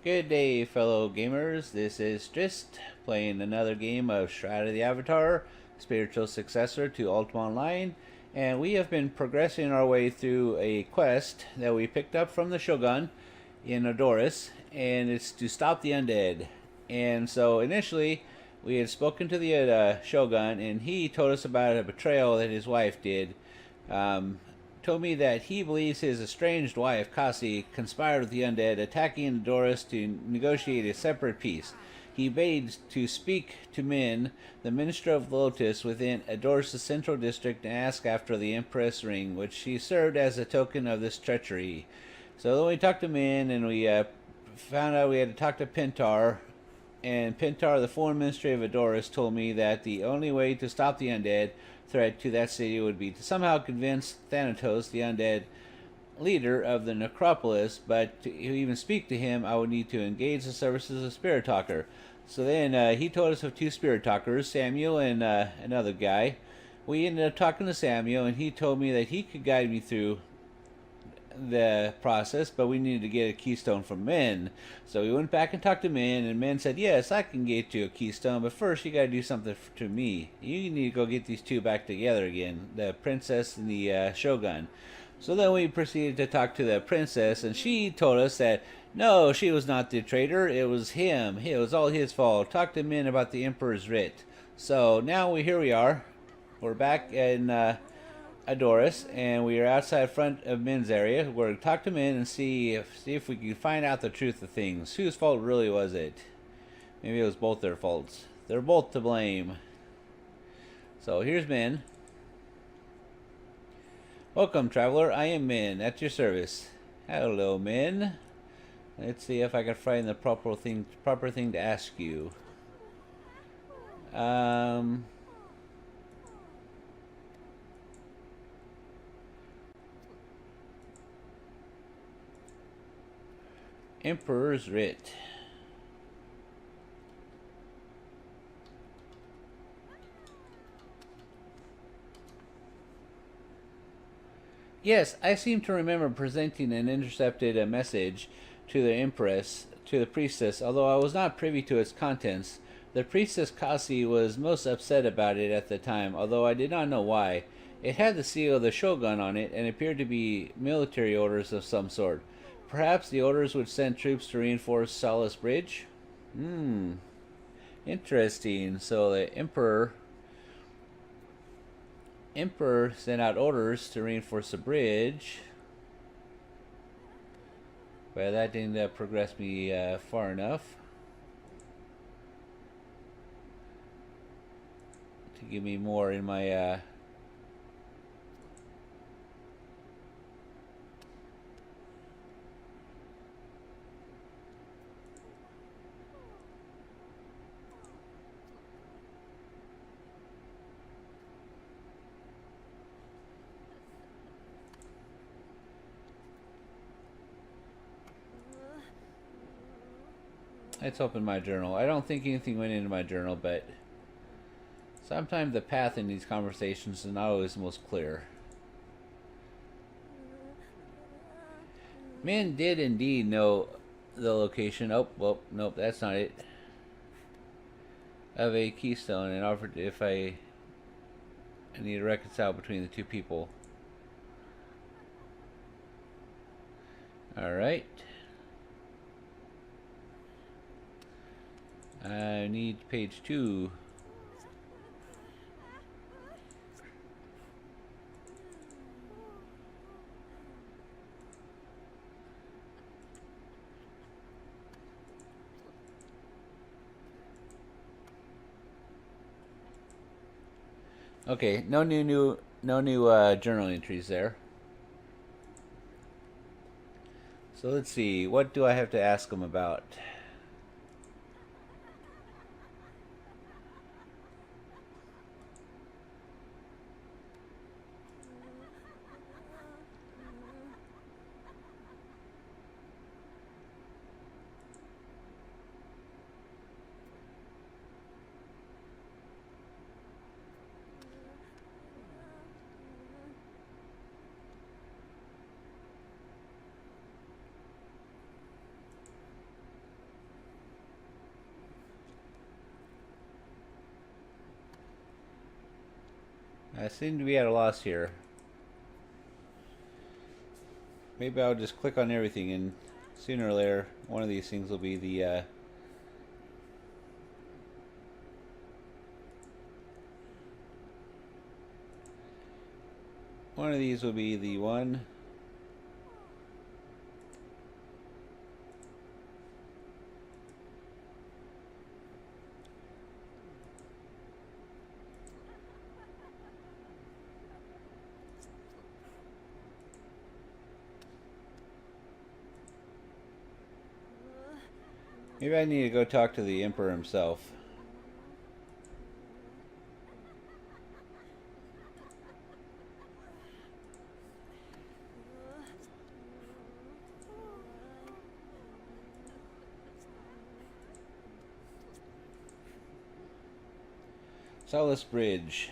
Good day, fellow gamers. This is Trist, playing another game of Shroud of the Avatar, spiritual successor to Ultima Online, and we have been progressing our way through a quest that we picked up from the Shogun in Odoris, and it's to stop the undead. And so initially, we had spoken to the Shogun, and he told us about a betrayal that his wife did. Told me that he believes his estranged wife, Khasi, conspired with the undead, attacking Doris to negotiate a separate peace. He bade to speak to Min, the Minister of Lotus, within Doris' central district and ask after the Empress Ring, which she served as a token of this treachery. So then we talked to Min, and we found out we had to talk to Pintar, and Pintar, the foreign ministry of Adoris, told me that the only way to stop the undead threat to that city would be to somehow convince Thanatos, the undead leader of the necropolis, but to even speak to him, I would need to engage the services of Spirit Talker. So then he told us of two Spirit Talkers, Samuel and another guy. We ended up talking to Samuel, and he told me that he could guide me through the process, but we needed to get a keystone from Min. So we went back and talked to Min, and Min said, yes, I can get you a keystone, but first you gotta do something to me. You need to go get these two back together again, the princess and the Shogun. So then we proceeded to talk to the princess, and she told us that no, she was not the traitor, it was him. It was all his fault. Talk to Min about the Emperor's writ. So now here we are. We're back in Adoris, and we are outside front of Min's area. We're going to talk to Min and see if we can find out the truth of things. Whose fault really was it? Maybe it was both their faults. They're both to blame. So here's Min. Welcome, traveler. I am Min, at your service. Hello, Min. Let's see if I can find the proper thing to ask you. Emperor's writ. Yes, I seem to remember presenting an intercepted message to the priestess, although I was not privy to its contents. The priestess Khasi was most upset about it at the time, although I did not know why. It had the seal of the Shogun on it, and appeared to be military orders of some sort. Perhaps the orders would send troops to reinforce Solace Bridge? Interesting. So the Emperor sent out orders to reinforce the bridge. But that didn't progress me far enough to give me more in my Let's open my journal. I don't think anything went into my journal, but sometimes the path in these conversations is not always the most clear. Min did indeed know the location. Oh, well, nope, that's not it. Of a keystone, and offered if I need to reconcile between the two people. Alright. I need page 2. Okay, no new journal entries there. So let's see, what do I have to ask them about? I seem to be at a loss here. Maybe I'll just click on everything, and sooner or later, one of these things will be the one of these will be the one. Maybe I need to go talk to the Emperor himself. Solace Bridge.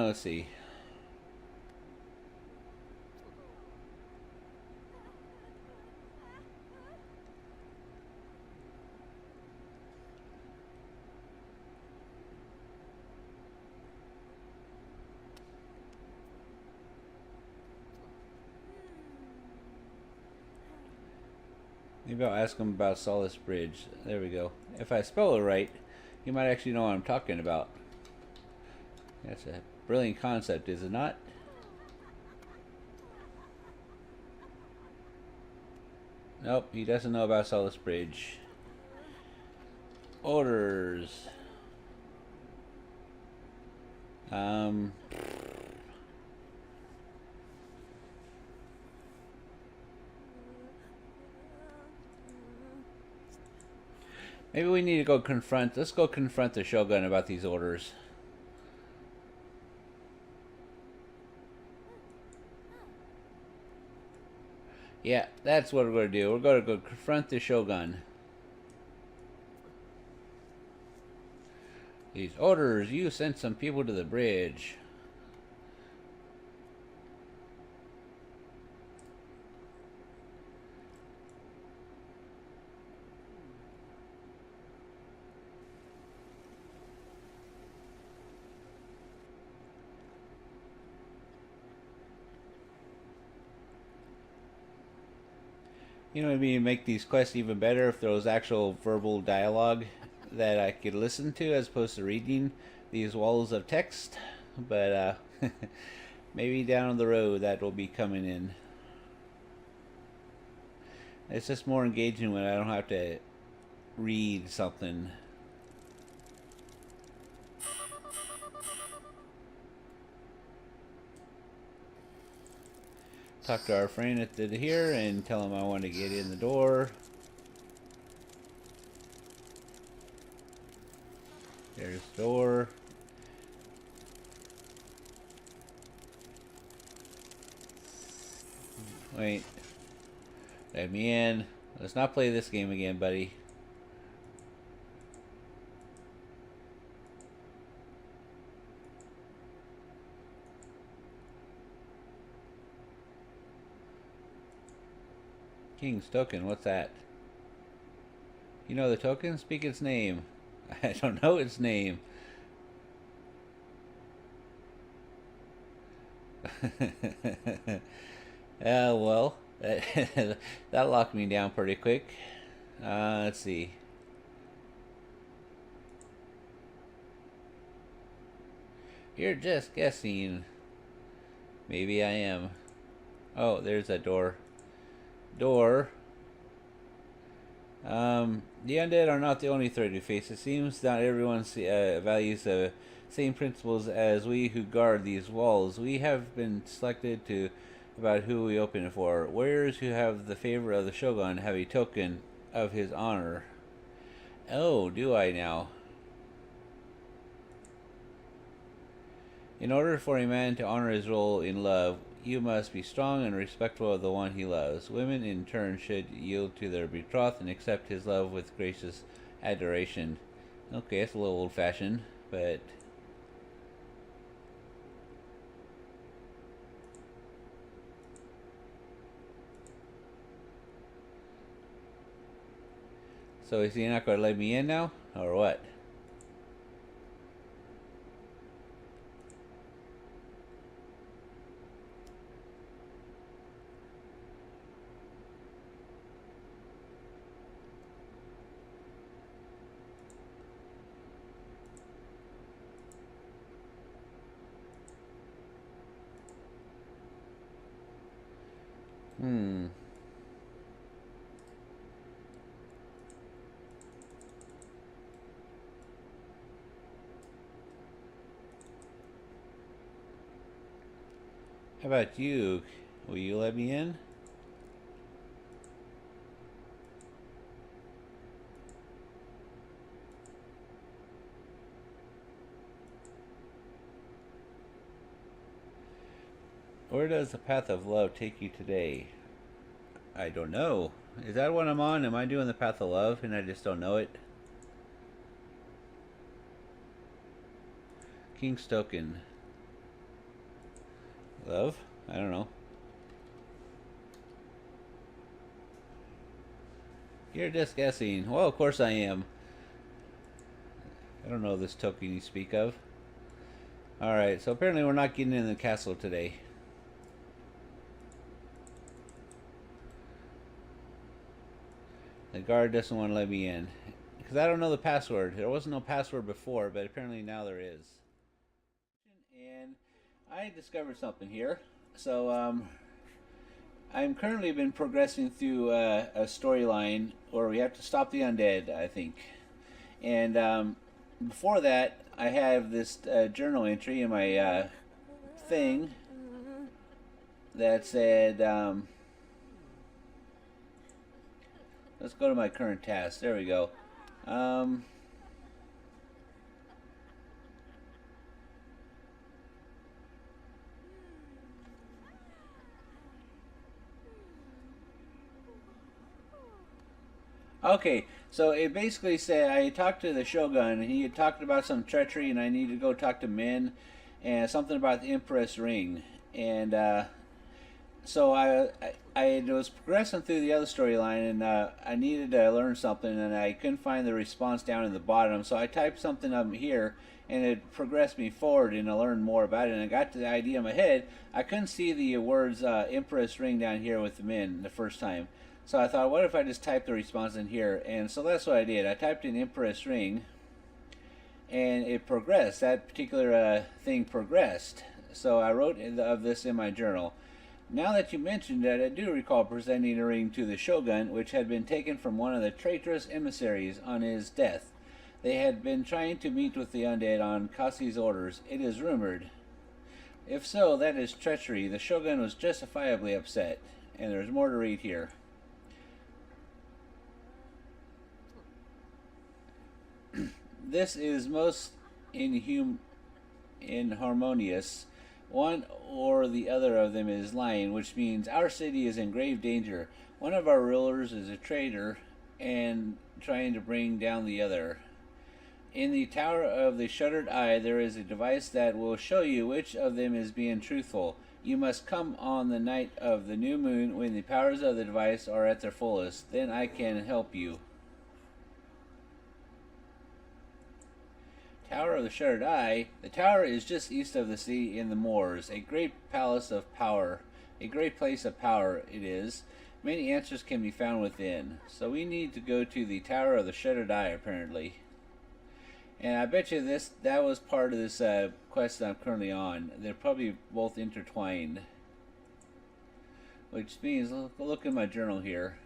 Let's see. Maybe I'll ask him about Solace Bridge. There we go. If I spell it right, you might actually know what I'm talking about. That's a brilliant concept, is it not? Nope, he doesn't know about Solace Bridge. Orders. Maybe we need to go confront. Let's go confront the Shogun about these orders. Yeah, that's what we're going to do. We're going to go confront the Shogun. These orders, you sent some people to the bridge. You know, maybe make these quests even better if there was actual verbal dialogue that I could listen to as opposed to reading these walls of text. But maybe down the road that will be coming in. It's just more engaging when I don't have to read something. Talk to our friend at here and tell him I want to get in the door. There's the door. Wait. Let me in. Let's not play this game again, buddy. King's token, what's that? You know the token? Speak its name. I don't know its name. Well, that locked me down pretty quick. Let's see. You're just guessing. Maybe I am. Oh, there's that door. The undead are not the only threat we face. It seems not everyone values the same principles as we who guard these walls. We have been selected to about who we open it for. Warriors who have the favor of the Shogun have a token of his honor. Oh, do I now? In order for a man to honor his role in love, you must be strong and respectful of the one he loves. Women, in turn, should yield to their betrothed and accept his love with gracious adoration. Okay, it's a little old-fashioned, but... So is he not going to let me in now, or what? Hmm. How about you? Will you let me in? Where does the path of love take you today? I don't know. Is that what I'm on? Am I doing the path of love and I just don't know it? King's token. Love? I don't know. You're just guessing. Well, of course I am. I don't know this token you speak of. Alright, so apparently we're not getting in the castle today. The guard doesn't want to let me in. Because I don't know the password. There wasn't no password before, but apparently now there is. And I discovered something here. So, I'm currently been progressing through a storyline where we have to stop the undead, I think. And before that, I have this journal entry in my thing that said, let's go to my current task. There we go. Okay, so it basically said I talked to the Shogun, and he had talked about some treachery, and I needed to go talk to Min, and something about the Empress Ring, and so I was progressing through the other storyline, and I needed to learn something, and I couldn't find the response down in the bottom, so I typed something up here, and it progressed me forward, and I learned more about it, and I got to the idea in my head. I couldn't see the words Empress Ring down here with the Min the first time. So I thought, what if I just type the response in here? And so that's what I did. I typed in Empress Ring, and it progressed. That particular thing progressed. So I wrote of this in my journal. Now that you mentioned it, I do recall presenting a ring to the Shogun, which had been taken from one of the traitorous emissaries on his death. They had been trying to meet with the undead on Khasi's orders, it is rumored. If so, that is treachery. The Shogun was justifiably upset. And there's more to read here. This is most inharmonious. One or the other of them is lying, which means our city is in grave danger. One of our rulers is a traitor and trying to bring down the other. In the Tower of the Shuddered Eye, there is a device that will show you which of them is being truthful. You must come on the night of the new moon when the powers of the device are at their fullest. Then I can help you. Tower of the Shuttered Eye. The tower is just east of the city in the moors. A great palace of power. A great place of power it is. Many answers can be found within. So we need to go to the Tower of the Shuttered Eye, apparently. And I bet you that was part of this quest that I'm currently on. They're probably both intertwined. Which means, look in my journal here.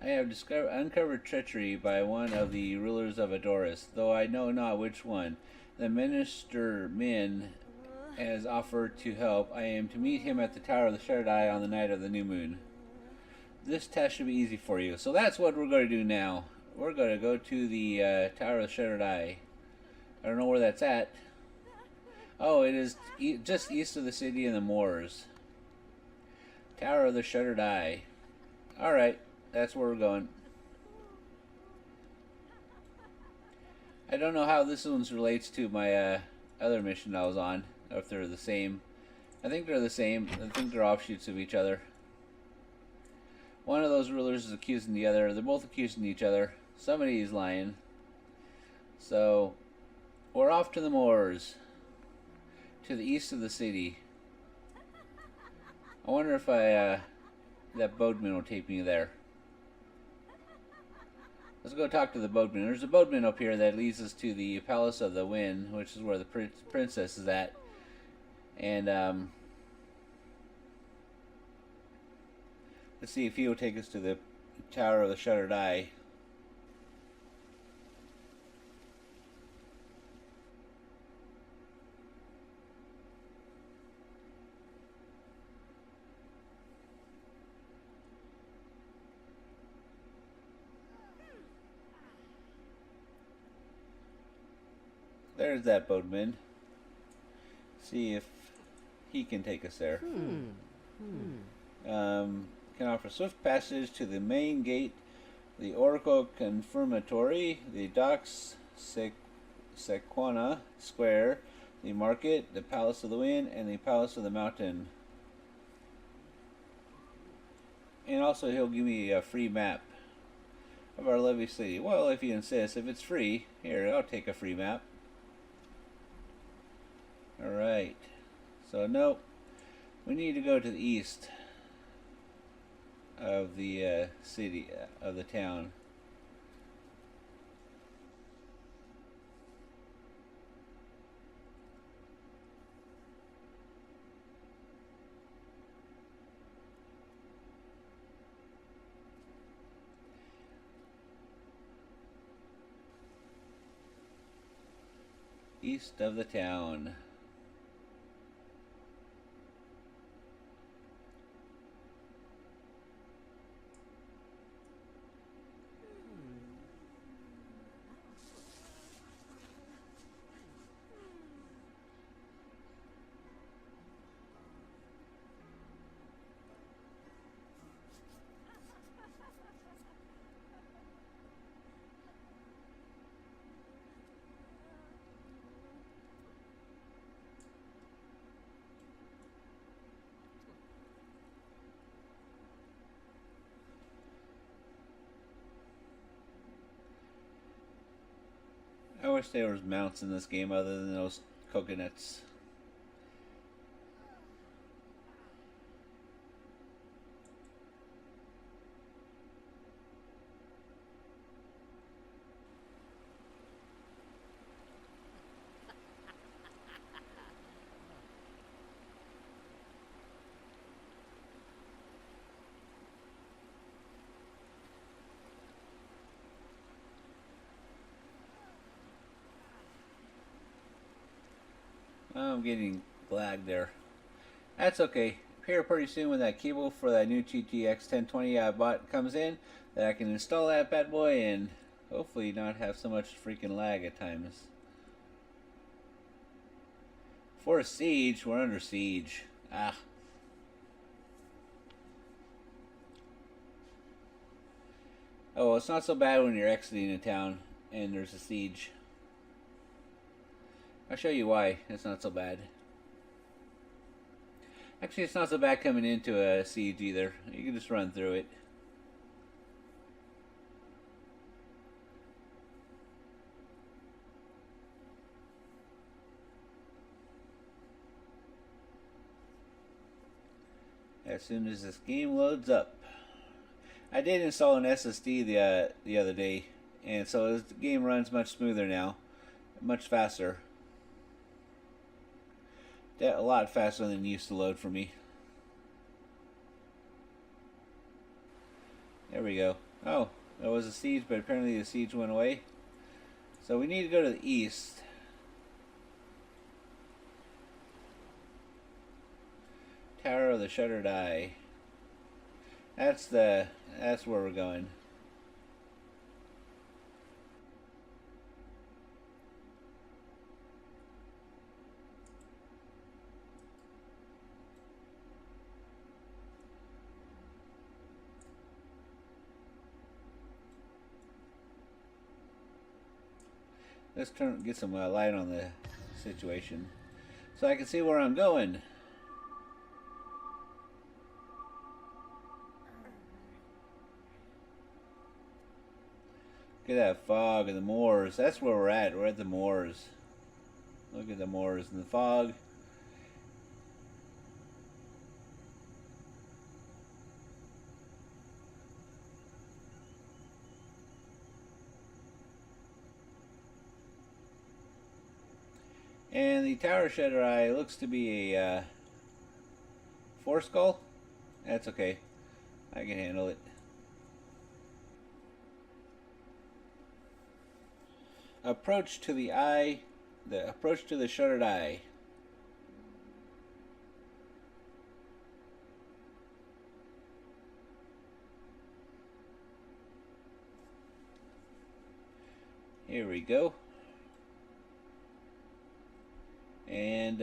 I have uncovered treachery by one of the rulers of Adoris, though I know not which one. The minister Min has offered to help. I am to meet him at the Tower of the Shuttered Eye on the night of the new moon. This test should be easy for you. So that's what we're going to do now. We're going to go to the Tower of the Shuttered Eye. I don't know where that's at. Oh, it is just east of the city in the moors. Tower of the Shuttered Eye. Alright. That's where we're going. I don't know how this one relates to my other mission I was on, or if they're the same. I think they're the same. I think they're offshoots of each other. One of those rulers is accusing the other. They're both accusing each other. Somebody is lying. So, we're off to the moors. To the east of the city. I wonder if that boatman will take me there. Let's go talk to the boatman. There's a boatman up here that leads us to the Palace of the Wind, which is where the princess is at. And, let's see if he will take us to the Tower of the Shuddered Eye. There's that boatman. See if he can take us there. Can offer swift passage to the main gate, the Oracle Confirmatory, the docks, Sequana Square, the market, the Palace of the Wind, and the Palace of the Mountain. And also he'll give me a free map of our lovely city. Well, if you insist. If it's free, here, I'll take a free map. Alright. So, nope. We need to go to the east of the city, of the town. East of the town. I wish there was mounts in this game other than those coconuts. I'm getting lagged there. That's okay. Here pretty soon when that cable for that new GTX 1020 I bought comes in, that I can install that bad boy and hopefully not have so much freaking lag at times. For a siege, we're under siege. Oh, well, it's not so bad when you're exiting a town and there's a siege. I'll show you why it's not so bad. Actually, it's not so bad coming into a siege either. You can just run through it. As soon as this game loads up. I did install an SSD the other day, and so the game runs much smoother now, much faster. A lot faster than it used to load for me. There we go. Oh, there was a siege, but apparently the siege went away. So we need to go to the east. Tower of the Shuddered Eye. That's where we're going. Let's get some light on the situation so I can see where I'm going. Look at that fog and the moors. That's where we're at. We're at the moors. Look at the moors and the fog. And the tower shudder eye looks to be a four skull. That's okay. I can handle it. Approach to the eye. The approach to the shuttered eye. Here we go. And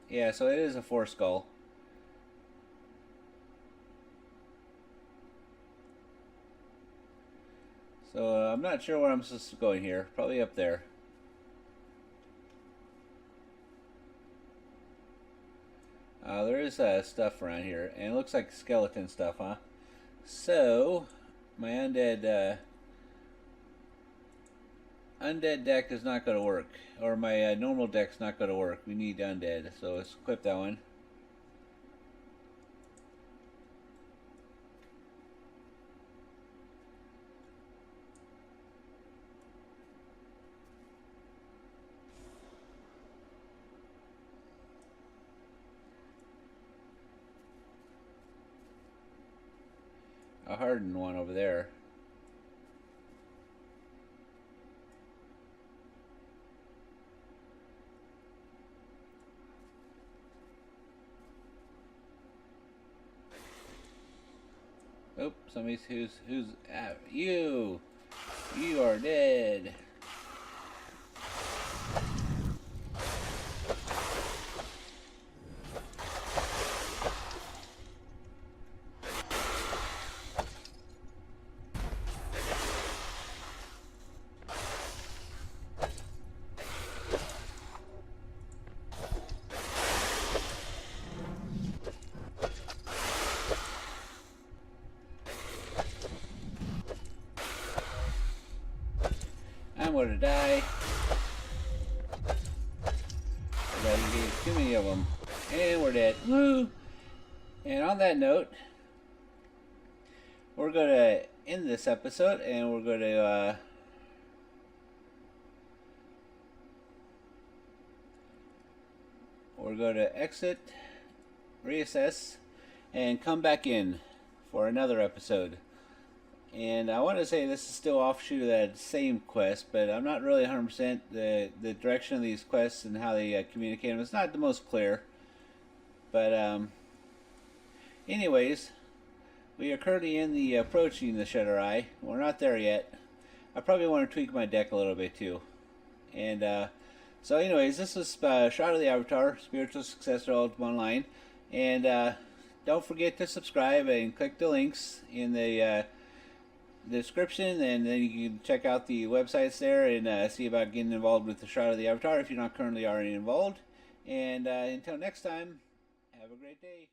yeah, so it is a four skull. So I'm not sure where I'm supposed to go in here. Probably up there. There is stuff around here, and it looks like skeleton stuff, huh? So my undead deck is not going to work, or my normal deck's not going to work. We need undead, so let's equip that one. A hardened one over there. Oh, somebody's who's you. You are dead. I'm gonna die. Too many of them. And we're dead. Woo! And on that note, we're gonna end this episode, and we're gonna exit, reassess, and come back in for another episode. And I want to say this is still offshoot of that same quest, but I'm not really 100%. The direction of these quests and how they communicate them is not the most clear. But anyways, we are currently in the approaching the Shutter Eye. We're not there yet. I probably want to tweak my deck a little bit too. And so anyways, this was Shroud of the Avatar, spiritual successor to Ultima Online. And don't forget to subscribe and click the links in the description, and then you can check out the websites there and see about getting involved with the Shroud of the Avatar if you're not currently already involved. And until next time, have a great day.